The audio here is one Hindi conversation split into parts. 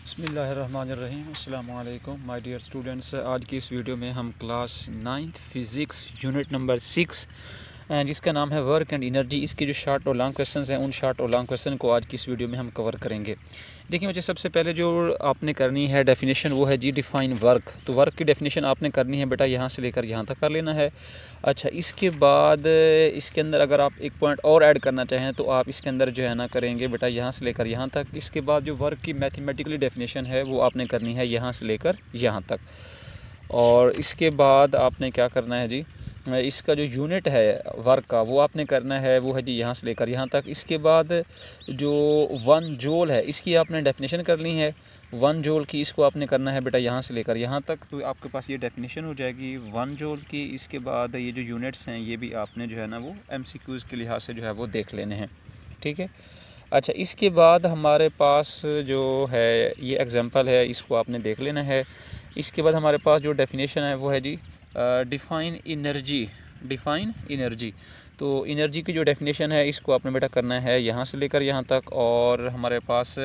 बिस्मिल्लाहिर्रहमानिर्रहीम। अस्सलाम वालेकुम माय डियर स्टूडेंट्स। आज की इस वीडियो में हम class 9th physics unit number 6 जिसका नाम है वर्क एंड एनर्जी, इसके जो शॉर्ट और लॉन्ग क्वेश्चंस हैं उन शॉर्ट और लॉन्ग क्वेश्चन को आज की इस वीडियो में हम कवर करेंगे। देखिए मुझे सबसे पहले जो आपने करनी है डेफिनेशन वो है जी डिफ़ाइन वर्क। तो वर्क की डेफिनेशन आपने करनी है बेटा यहाँ से लेकर यहाँ तक कर लेना है। अच्छा, इसके बाद इसके अंदर अगर आप एक पॉइंट और ऐड करना चाहें तो आप इसके अंदर जो है ना करेंगे बेटा यहाँ से लेकर यहाँ तक। इसके बाद जो वर्क की मैथमेटिकली डेफिनेशन है वो आपने करनी है यहाँ से लेकर यहाँ तक। और इसके बाद आपने क्या करना है जी, इसका जो यूनिट है वर्क का वो आपने करना है वो है जी यहाँ से लेकर यहाँ तक। इसके बाद जो 1 जूल है इसकी आपने डेफिनेशन करनी है 1 जूल की, इसको आपने करना है बेटा यहाँ से लेकर यहाँ तक। तो आपके पास ये डेफिनेशन हो जाएगी 1 जूल की। इसके बाद ये जो यूनिट्स हैं ये भी आपने जो है ना वो MCQs के लिहाज से जो है वो देख लेने हैं, ठीक है। अच्छा, इसके बाद हमारे पास जो है ये एग्जांपल है, इसको आपने देख लेना है। इसके बाद हमारे पास जो डेफिनेशन है वो है जी डिफ़ाइन एनर्जी। तो एनर्जी की जो डेफिनेशन है इसको आपने बेटा करना है यहाँ से लेकर यहाँ तक। और हमारे पास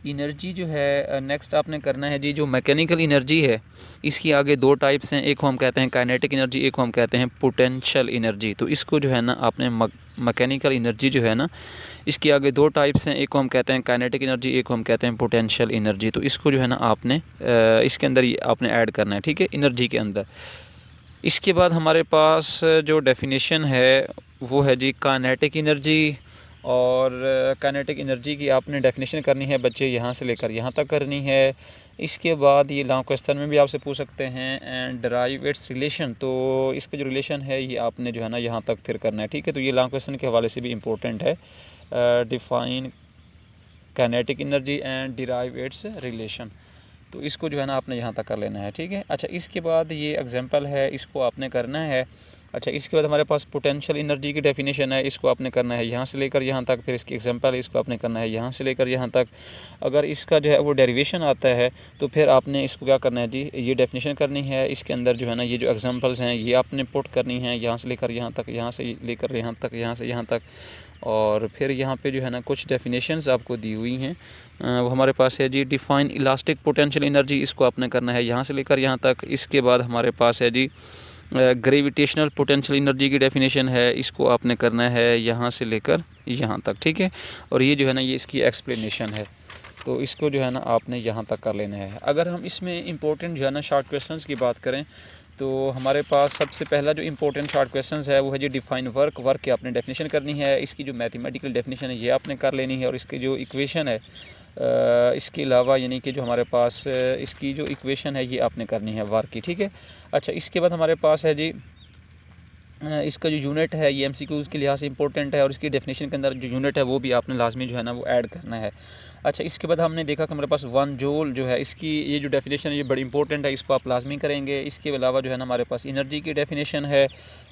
एनर्जी जो है नेक्स्ट आपने करना है जी जो मैकेनिकल एनर्जी है इसकी आगे 2 टाइप्स हैं, एक को हम कहते हैं काइनेटिक एनर्जी, एक को हम कहते हैं पोटेंशियल एनर्जी। तो इसको जो है ना आपने मैकेनिकल एनर्जी जो है ना इसके आगे 2 टाइप्स हैं, एक को हम कहते हैं काइनेटिक एनर्जी, एक को हम कहते हैं पोटेंशियल एनर्जी। तो इसको जो है ना आपने इसके अंदर ही आपने ऐड करना है, ठीक है, एनर्जी के अंदर। इसके बाद हमारे पास जो डेफिनेशन है वो है जी काइनेटिक एनर्जी। और काइनेटिक एनर्जी की आपने डेफिनेशन करनी है बच्चे यहाँ से लेकर यहाँ तक करनी है। इसके बाद ये लॉन्ग क्वेश्चन में भी आपसे पूछ सकते हैं एंड डिराइव इट्स रिलेशन। तो इसका जो रिलेशन है ये आपने जो है ना यहाँ तक फिर करना है, ठीक है। तो ये लॉन्ग क्वेश्चन के हवाले से भी इम्पोर्टेंट है, define kinetic energy and derive it's relation. तो इसको जो है ना आपने यहाँ तक कर लेना है, ठीक है। अच्छा, इसके बाद ये एग्जांपल है इसको आपने करना है। अच्छा, इसके बाद हमारे पास पोटेंशियल एनर्जी की डेफिनेशन है, इसको आपने करना है यहाँ से लेकर यहाँ तक। फिर इसकी एग्जांपल है, इसको आपने करना है यहाँ से लेकर यहाँ तक। अगर इसका जो है वो डेरिवेशन आता है तो फिर आपने इसको क्या करना है जी, ये डेफिनेशन करनी है। इसके अंदर जो है ना ये जो एग्जांपल्स हैं ये आपने पुट करनी है यहाँ से लेकर यहाँ तक, यहाँ से लेकर यहाँ तक, यहाँ से यहाँ तक। और फिर यहाँ पे जो है ना कुछ डेफिनेशंस आपको दी हुई हैं, वो हमारे पास है जी डिफ़ाइन इलास्टिक पोटेंशियल एनर्जी, इसको आपने करना है यहाँ से लेकर यहाँ तक। इसके बाद हमारे पास है जी ग्रेविटेशनल पोटेंशियल एनर्जी की डेफिनेशन है, इसको आपने करना है यहाँ से लेकर यहाँ तक, ठीक है। और ये जो है ना ये इसकी एक्सप्लेनेशन है, तो इसको जो है ना आपने यहाँ तक कर लेना है। अगर हम इसमें इम्पोर्टेंट जो है ना शॉर्ट क्वेश्चंस की बात करें तो हमारे पास सबसे पहला जो इम्पोर्टेंट शॉर्ट क्वेश्चंस है वो है जी डिफ़ाइन वर्क। वर्क की आपने डेफिनेशन करनी है, इसकी जो मैथमेटिकल डेफिनेशन है ये आपने कर लेनी है। और इसकी जो इक्वेशन है इसके अलावा यानी कि जो हमारे पास इसकी जो इक्वेशन है ये आपने करनी है वर्क की, ठीक है। अच्छा, इसके बाद हमारे पास है जी इसका जो यूनिट है ये MCQs के लिहाज से इंपॉर्टेंट है और इसकी डेफिनेशन के अंदर जो यूनिट है वो भी आपने लाजमी जो है ना वो ऐड करना है। अच्छा, इसके बाद हमने देखा कि हमारे पास 1 जूल जो है इसकी ये जो डेफिनेशन है ये बड़ी इंपॉर्टेंट है, इसको आप लाजमी करेंगे। इसके अलावा जो है ना हमारे पास एनर्जी की डेफिनेशन है।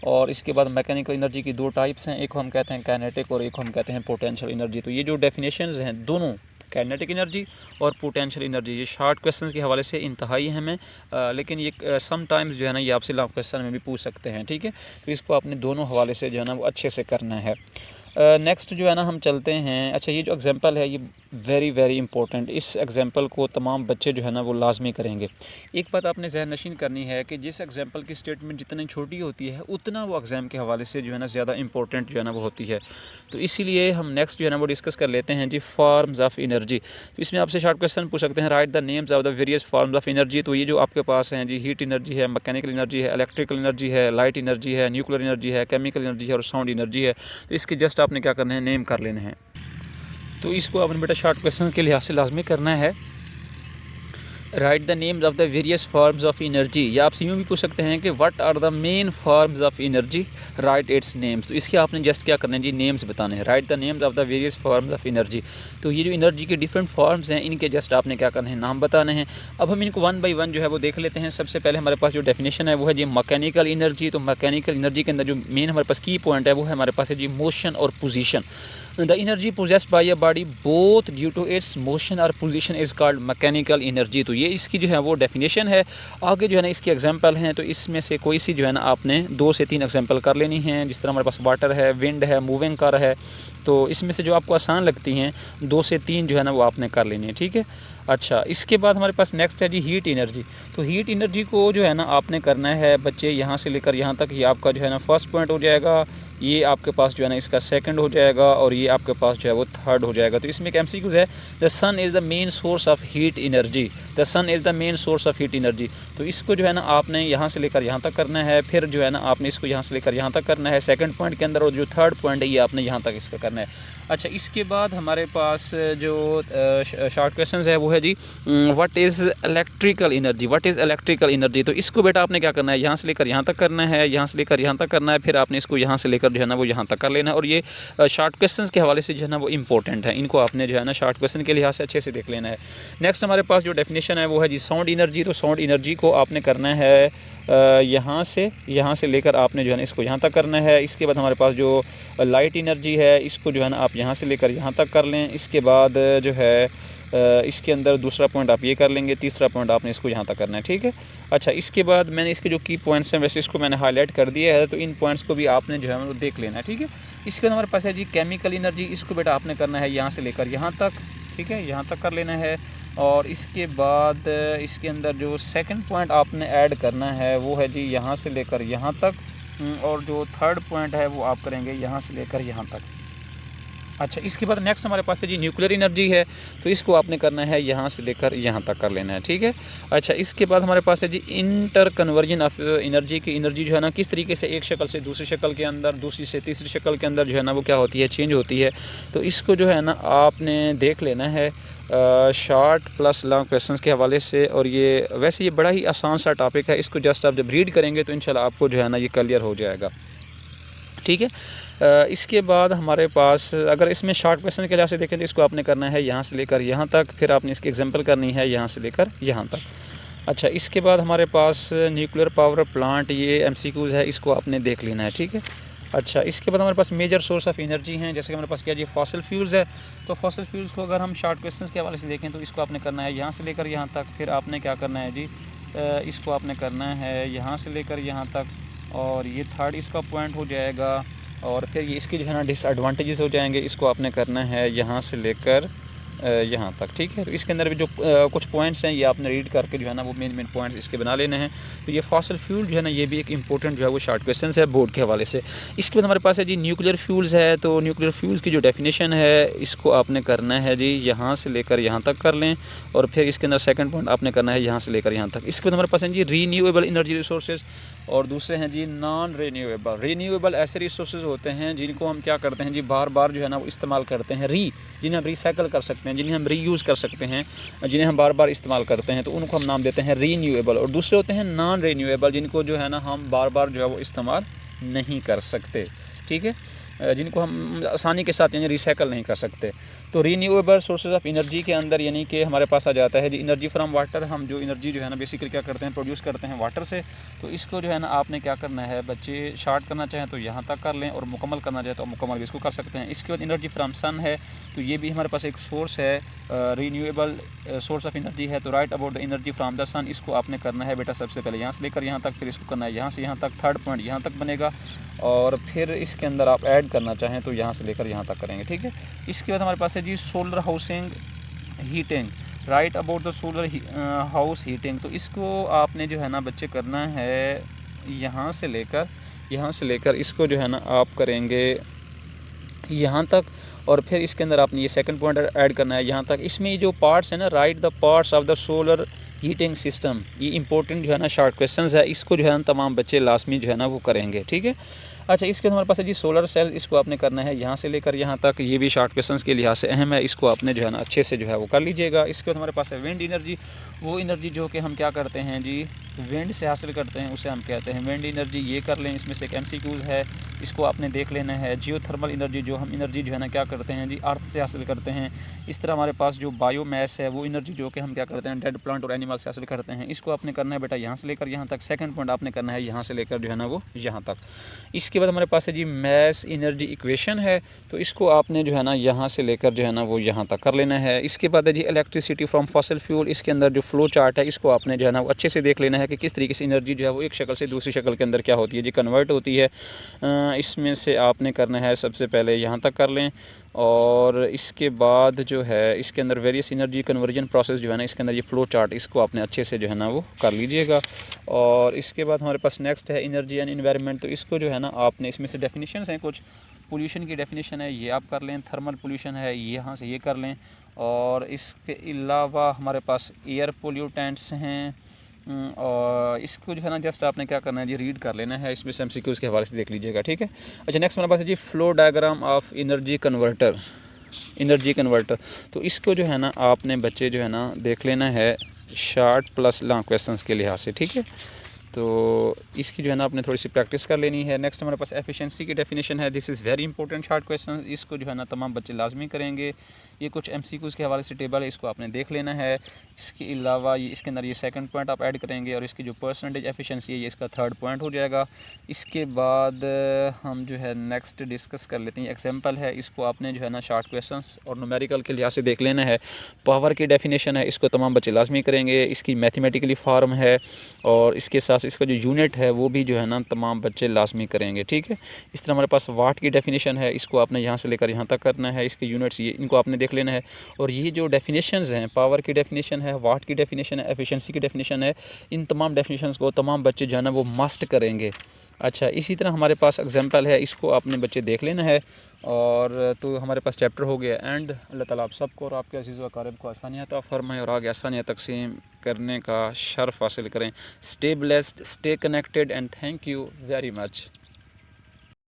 और इसके बाद मैकेनिकल एनर्जी की 2 टाइप्स हैं, एक को हम कहते हैं काइनेटिक और एक को हम कहते हैं पोटेंशियल एनर्जी। तो ये जो डेफिनेशंस हैं दोनों काइनेटिक एनर्जी और पोटेंशियल एनर्जी ये शॉर्ट क्वेश्चंस के हवाले से इंतहाई अहम है, लेकिन ये सम टाइम्स जो है ना ये आपसे लॉन्ग क्वेश्चन में भी पूछ सकते हैं, ठीक है। तो इसको आपने दोनों हवाले से जो है ना वो अच्छे से करना है। नेक्स्ट जो है ना हम चलते हैं। अच्छा, ये जो एग्जांपल है ये वेरी इंपॉर्टेंट, इस एग्जांपल को तमाम बच्चे जो है ना वो लाजमी करेंगे। एक बात आपने जहन नशीन करनी है कि जिस एग्जांपल की स्टेटमेंट जितनी छोटी होती है उतना वो एग्ज़ाम के हवाले से जो है ना ज़्यादा इंपॉर्टेंट जो है ना वो होती है। तो इसीलिए हम नेक्स्ट जो है ना वो डिस्कस कर लेते हैं जी फॉर्म्स ऑफ एनर्जी। तो इसमें आपसे शॉर्ट क्वेश्चन पूछ सकते हैं, right the names of the various forms of energy. तो ये जो आपके पास हैं जी हीट एनर्जी है, मैकेनिकल एनर्जी है, इलेक्ट्रिकल एनर्जी है, लाइट एनर्जी है, न्यूक्लियर एनर्जी है, केमिकल एनर्जी है और साउंड एनर्जी है। तो इसके जस्ट आपने क्या करना है, नेम कर लेने हैं। तो इसको आपने बेटा शॉर्ट क्वेश्चन के लिहाज से लाजमी करना है, write the names of the various forms of energy. या आपसे यूँ भी पूछ सकते हैं कि what are the main forms of energy, write its names. तो इसके आपने जस्ट क्या करना है जी, नेम्स बताने हैं, right the names of the various forms of energy. तो ये जो एनर्जी के डिफरेंट फॉर्म्स हैं इनके जस्ट आपने क्या करना है, नाम बताने हैं। अब हम इनको 1 बाई 1 जो है वो देख लेते हैं। सबसे पहले हमारे पास जो डेफिनेशन है वो है जी मैकेनिकल एनर्जी। तो मैकेनिकल एनर्जी के अंदर जो मेन हमारे पास की पॉइंट है वो है हमारे पास है जी मोशन और position. The energy possessed by a body both due to its motion और position is called mechanical energy. तो ये इसकी जो है वो डेफिनेशन है। आगे जो है ना इसकी एग्जांपल हैं, तो इसमें से कोई सी जो है ना आपने 2 से 3 एग्जांपल कर लेनी है। जिस तरह हमारे पास वाटर है, विंड है, मूविंग कार है, तो इसमें से जो आपको आसान लगती हैं 2 से 3 जो है ना वो आपने कर लेनी है, ठीक है। अच्छा, इसके बाद हमारे पास नेक्स्ट है जी हीट एनर्जी। तो हीट एनर्जी को जो है ना आपने करना है बच्चे यहाँ से लेकर यहाँ तक, ये आपका जो है ना फर्स्ट पॉइंट हो जाएगा, ये आपके पास जो है ना इसका सेकंड हो जाएगा, और ये आपके पास जो है वो थर्ड हो जाएगा। तो इसमें एक एमसीक्यूज है, the sun is the main source of heat energy, the sun is the main source of heat energy. तो इसको जो है ना आपने यहाँ से लेकर यहाँ तक करना है, फिर जो है ना आपने इसको यहाँ से लेकर यहाँ तक करना है सेकंड पॉइंट के अंदर, और जो थर्ड पॉइंट है ये आपने यहाँ तक इसका करना है। अच्छा, इसके बाद हमारे पास जो शॉर्ट क्वेश्चन है वो है जी what is electrical energy, what is electrical energy. तो इसको बेटा आपने क्या करना है, यहाँ से लेकर यहाँ तक करना है, यहाँ से लेकर यहाँ तक करना है, फिर आपने इसको यहाँ से लेकर जो है ना वो यहाँ तक कर लेना है। और ये शॉर्ट क्वेश्चन के हवाले से जो है ना वो इंपॉर्टेंट है, इनको आपने जो है ना शॉर्ट क्वेश्चन के लिहाज से अच्छे से देख लेना है। नेक्स्ट हमारे पास जो डेफिनेशन है वो है जी साउंड एनर्जी। तो साउंड एनर्जी को आपने करना है यहाँ से लेकर आपने जो है ना इसको यहाँ तक करना है। इसके बाद हमारे पास जो लाइट एनर्जी है इसको जो है ना आप यहाँ से लेकर यहाँ तक कर लें। इसके बाद जो है इसके अंदर दूसरा पॉइंट आप ये कर लेंगे, तीसरा पॉइंट आपने इसको यहाँ तक करना है, ठीक है। अच्छा, इसके बाद मैंने इसके जो की पॉइंट्स हैं वैसे इसको मैंने हाईलाइट कर दिया है, तो इन पॉइंट्स को भी आपने जो है वो देख लेना है, ठीक है। इसके बाद हमारे पास है जी केमिकल एनर्जी। इसको बेटा आपने करना है यहाँ से लेकर यहाँ तक, ठीक है, यहाँ तक कर लेना है। और इसके बाद इसके अंदर जो सेकंड पॉइंट आपने ऐड करना है वो है जी यहाँ से लेकर यहाँ तक, और जो थर्ड पॉइंट है वो आप करेंगे यहाँ से लेकर यहाँ तक। अच्छा, इसके बाद नेक्स्ट हमारे पास है जी न्यूक्लियर एनर्जी है। तो इसको आपने करना है यहाँ से लेकर यहाँ तक कर लेना है, ठीक है। अच्छा, इसके बाद हमारे पास है जी इंटर कन्वर्जन ऑफ एनर्जी की एनर्जी जो है ना किस तरीके से एक शक्ल से दूसरी शक्ल के अंदर, दूसरी से तीसरी शक्ल के अंदर जो है ना वो क्या होती है, चेंज होती है। तो इसको जो है ना आपने देख लेना है शॉर्ट प्लस लॉन्ग क्वेश्चंस के हवाले से। और ये वैसे ये बड़ा ही आसान सा टॉपिक है, इसको जस्ट आप जब रीड करेंगे तो इंशाल्लाह आपको जो है ना ये क्लियर हो जाएगा, ठीक है। इसके बाद हमारे पास अगर इसमें शॉर्ट क्वेश्चन के लिहाज से देखें तो इसको आपने करना है यहाँ से लेकर यहाँ तक, फिर आपने इसकी एग्जांपल करनी है यहाँ से लेकर यहाँ तक। अच्छा, इसके बाद हमारे पास न्यूक्लियर पावर प्लांट, ये एमसीक्यूज़ है, इसको आपने देख लेना है, ठीक है। अच्छा, इसके बाद हमारे पास मेजर सोर्स ऑफ एनर्जी हैं, जैसे कि हमारे पास क्या जी फॉसिल फ्यूल्स है। तो फॉसिल फ्यूल्स को अगर हम शॉर्ट क्वेश्चन के हवाले से देखें तो इसको आपने करना है यहाँ से लेकर यहाँ तक, फिर आपने क्या करना है जी इसको आपने करना है यहाँ से लेकर यहाँ तक, और ये थर्ड इसका पॉइंट हो जाएगा। और फिर ये इसके जो है ना डिसएडवांटेजेस हो जाएंगे, इसको आपने करना है यहाँ से लेकर यहाँ तक, ठीक है। तो इसके अंदर भी जो कुछ पॉइंट्स हैं ये आपने रीड करके जो है ना वो मेन पॉइंट्स इसके बना लेने हैं। तो ये फॉसिल फ्यूल जो है ना ये भी एक इंपॉर्टेंट जो है वो शॉर्ट क्वेश्चन है बोर्ड के हवाले से। इसके बाद हमारे पास है जी न्यूक्लियर फ्यूल्स है। तो न्यूक्लियर फ्यूल्स की जो डेफिनेशन है इसको आपने करना है जी यहाँ से लेकर यहाँ तक कर लें, और फिर इसके अंदर सेकंड पॉइंट आपने करना है यहाँ से लेकर यहाँ तक। इसके बाद हमारे पास है जी रीन्यूएबल एनर्जी रिसोर्सेज, और दूसरे हैं जी नॉन रीन्यूएबल। रीन्यूएबल ऐसे रिसोर्सेज होते हैं जिनको हम क्या करते हैं जी बार बार जो है ना वो इस्तेमाल करते हैं, जिन्हें हम रिसाइकल कर सकते हैं, जिन्हें हम रीयूज़ कर सकते हैं, जिन्हें हम बार बार इस्तेमाल करते हैं, तो उनको हम नाम देते हैं रीन्यूएबल। और दूसरे होते हैं नॉन रीन्यूएबल, जिनको जो है ना हम बार बार जो है वो इस्तेमाल नहीं कर सकते, ठीक है, जिनको हम आसानी के साथ यानी रिसाइकल नहीं कर सकते। तो रीन्यूएबल सोर्सेज ऑफ एनर्जी के अंदर यानी कि हमारे पास आ जाता है जी एनर्जी फ्रॉम वाटर। हम जो एनर्जी जो है ना बेसिकली क्या करते हैं, प्रोड्यूस करते हैं वाटर से। तो इसको जो है ना आपने क्या करना है बच्चे, शार्ट करना चाहें तो यहाँ तक कर लें, और मुकम्मल करना चाहें तो मुकम्मल भी इसको कर सकते हैं। इसके बाद एनर्जी फ्रॉम सन है, तो ये भी हमारे पास एक सोर्स है, रीन्यूएबल सोर्स ऑफ एनर्जी है। तो write about the energy from the sun, इसको आपने करना है बेटा सबसे पहले यहाँ से लेकर यहाँ तक, फिर इसको करना है यहाँ से यहाँ तक, थर्ड पॉइंट यहाँ तक बनेगा, और फिर इसके अंदर आप ऐड करना चाहें तो यहाँ से लेकर यहाँ तक करेंगे, ठीक है। इसके बाद हमारे पास है जी solar housing heating, write about the solar house heating. तो इसको आपने जो है ना बच्चे करना है यहाँ से लेकर इसको जो है ना आप करेंगे यहाँ तक, और फिर इसके अंदर आपने ये सेकंड पॉइंट ऐड करना है यहाँ तक। इसमें जो पार्ट्स है ना, right the parts of the solar heating system, ये इंपॉर्टेंट जो है ना शॉर्ट क्वेश्चंस है, इसको जो है ना तमाम बच्चे लाजमी जो है ना वो करेंगे, ठीक है। अच्छा, इसके हमारे पास है जी सोलर सेल, इसको आपने करना है यहाँ से लेकर यहाँ तक, ये भी शॉर्ट क्वेश्चंस के लिहाज से अहम है, इसको आपने जो है ना अच्छे से जो है वो कर लीजिएगा। इसके बाद हमारे पास है विंड एनर्जी, वो एनर्जी जो कि हम क्या करते हैं जी विंड से हासिल करते हैं, उसे हम कहते हैं विंड एनर्जी। ये कर लें, इसमें से एक एमसीक्यूज़ है, इसको आपने देख लेना है। जियोथर्मल एनर्जी, जो हम एनर्जी जो है ना क्या करते हैं जी अर्थ से हासिल करते हैं। इस तरह हमारे पास जो बायोमैस है, वो एनर्जी जो कि हम क्या करते हैं डेड प्लांट और एनिमल से हासिल करते हैं, इसको आपने करना है बेटा यहाँ से लेकर यहाँ तक। सेकंड पॉइंट आपने करना है यहाँ से लेकर जो है ना वो यहाँ तक। इसके इसके बाद हमारे पास है जी मैस एनर्जी इक्वेशन है, तो इसको आपने जो है ना यहाँ से लेकर जो है ना वो यहाँ तक कर लेना है। इसके बाद है जी इलेक्ट्रिसिटी फ्रॉम फॉसिल फ्यूल, इसके अंदर जो फ्लो चार्ट है इसको आपने जो है ना वो अच्छे से देख लेना है कि किस तरीके से एनर्जी जो है वो एक शक्ल से दूसरी शक्ल के अंदर क्या होती है जी कन्वर्ट होती है। इसमें से आपने करना है सबसे पहले यहाँ तक कर लें, और इसके बाद जो है इसके अंदर वेरियस एनर्जी कन्वर्जन प्रोसेस जो है ना इसके अंदर ये फ्लो चार्ट इसको आपने अच्छे से जो है ना वो कर लीजिएगा। और इसके बाद हमारे पास नेक्स्ट है एनर्जी एंड एनवायरनमेंट, तो इसको जो है ना आपने इसमें से डेफिनेशंस हैं कुछ। पोल्यूशन की डेफिनेशन है ये आप कर लें, थर्मल पोल्यूशन है ये यहाँ से ये कर लें, और इसके अलावा हमारे पास एयर पोल्यूटेंट्स हैं। और इसको जो है ना जस्ट आपने क्या करना है जी रीड कर लेना है, इसमें से एमसीक्यूज़ के हवाले से देख लीजिएगा, ठीक है। अच्छा नेक्स्ट हमारे पास है जी flow diagram of energy converter, तो इसको जो है ना आपने बच्चे जो है ना देख लेना है शार्ट प्लस लॉन्ग क्वेश्चंस के लिहाज से, ठीक है। तो इसकी जो है ना आपने थोड़ी सी प्रैक्टिस कर लेनी है। नेक्स्ट हमारे पास एफिशिएंसी की डेफिनेशन है, this is very important short question, इसको जो है ना तमाम बच्चे लाजमी करेंगे। ये कुछ एमसीक्यूज़ के हवाले से टेबल है, इसको आपने देख लेना है। इसके अलावा ये इसके अंदर ये सेकंड पॉइंट आप ऐड करेंगे, और इसकी जो परसेंटेज एफिशिएंसी है ये इसका थर्ड पॉइंट हो जाएगा। इसके बाद हम जो है नेक्स्ट डिस्कस कर लेते हैं, एग्जाम्पल है, इसको आपने जो है ना शार्ट क्वेश्चन और न्यूमेरिकल के लिहाज से देख लेना है। पावर की डेफिनेशन है, इसको तमाम बच्चे लाजमी करेंगे, इसकी मैथमेटिकली फार्म है, और इसके साथ इसका जो यूनिट है वो भी जो है ना तमाम बच्चे लाजमी करेंगे, ठीक है। इस तरह हमारे पास वाट की डेफिनेशन है, इसको आपने यहाँ से लेकर यहाँ तक करना है, इसके यूनिट्स ये इनको आपने देख लेना है। और ये जो डेफिनेशंस हैं, पावर की डेफिनेशन है, वाट की डेफिनेशन है, एफिशिएंसी की डेफिनेशन है, इन तमाम डेफिनेशंस को तमाम बच्चे जो है ना वो मस्ट करेंगे। अच्छा इसी तरह हमारे पास एग्जाम्पल है, इसको आपने बच्चे देख लेना है। और तो हमारे पास चैप्टर हो गया एंड। अल्लाह ताला आप सबको और आपके अज़ीज़ व अक़ारिब को आसानियाँ अता फ़रमाए और आगे आसानियाँ तक़सीम करने का शर्फ़ हासिल करें। Stay blessed, stay connected and thank you very much.